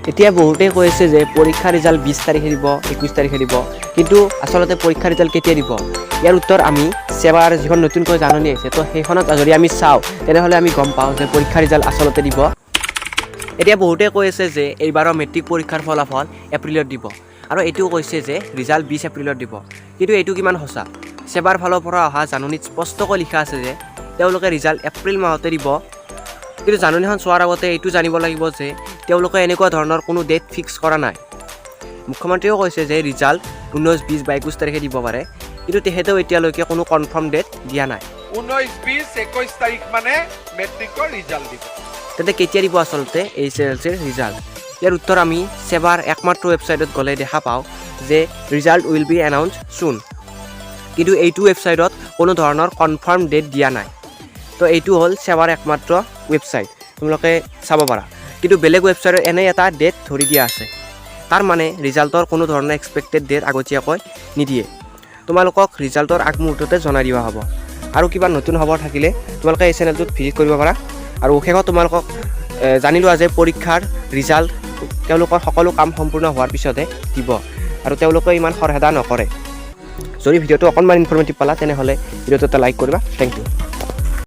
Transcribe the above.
এতিয়া বহুতে কৈছে যে পৰীক্ষাৰ ৰিজাল্ট 20 তাৰিখে দিব 21 তাৰিখে দিব কিন্তু আসলতে পৰীক্ষাৰ ৰিজাল্ট কেতিয়া দিব ইয়াৰ উত্তৰ আমি সেবাৰ যিখন নতুনকৈ জাননী আহিছে তো সেইখনত যদি আমি চাওঁ তেনেহ'লে আমি গম পাওঁ যে পৰীক্ষাৰ ৰিজাল্ট আসলতে দিব এতিয়া বহুতে কৈছে যে এইবাৰৰ মেট্ৰিক পৰীক্ষাৰ ফলাফল এপ্ৰিলত দিব আৰু এইটোও কৈছে যে ৰিজাল্ট 20 এপ্ৰিলত দিব কিন্তু এইটো কিমান সঁচা সেবাৰ ফালৰ পৰা অহা জাননীত স্পষ্টকৈ লিখা আছে যে তেওঁলোকে ৰিজাল্ট এপ্ৰিল মাহতে দিব কিন্তু জাননীখন চোৱাৰ আগতে এইটো জানিব লাগিব যে তেওঁলোকে এনেকুৱা ধৰণৰ কোনো ডেট ফিক্স কৰা নাই মুখ্যমন্ত্ৰীও কৈছে যে ৰিজাল্ট 19 20 বা 21 তাৰিখে দিব পাৰে কিন্তু তেহেতেও এতিয়ালৈকে কোনো কনফাৰ্ম ডেট দিয়া নাই 19 20 21 তাৰিখ মানে মেট্ৰিকৰ ৰিজাল্ট দিব তেন্তে কেতিয়া দিব আসলতে এইচএলচিৰ ৰিজাল্ট ইয়াৰ উত্তৰ আমি সেবাৰ একমাত্ৰ ৱেবছাইটত গ'লে দেখা পাওঁ যে ৰিজাল্ট উইল বি এনাউন্সড সুন কিন্তু এইটো ৱেবছাইটত কোনো ধৰণৰ কনফাৰ্ম ডেট দিয়া নাই তো এইটো হ'ল সেবাৰ একমাত্ৰ ৱেবছাইট তোমালোকে চাব পাৰা কিন্তু বেলেগ ৱেবছাইটত এনে এটা ডেট ধৰি দিয়া আছে তাৰ মানে ৰিজাল্টৰ কোনো ধৰণৰ এক্সপেক্টেড ডেট আগতীয়াকৈ নিদিয়ে তোমালোকক ৰিজাল্টৰ আগমুহূৰ্ততে জনাই দিয়া হ'ব আৰু কিবা নতুন খবৰ থাকিলে তোমালোকে এই চেনেলটোত ভিজিট কৰিব পাৰা আৰু শেষত তোমালোকক জানি লোৱা যে পৰীক্ষাৰ ৰিজাল্ট তেওঁলোকৰ সকলো কাম সম্পূৰ্ণ হোৱাৰ পিছতে দিব আৰু তেওঁলোকে ইমান খৰহেদা নকৰে যদি ভিডিঅ'টো অকণমান ইনফৰ্মেটিভ পালা তেনেহ'লে ভিডিঅ'টো এটা লাইক কৰিবা থেংক ইউ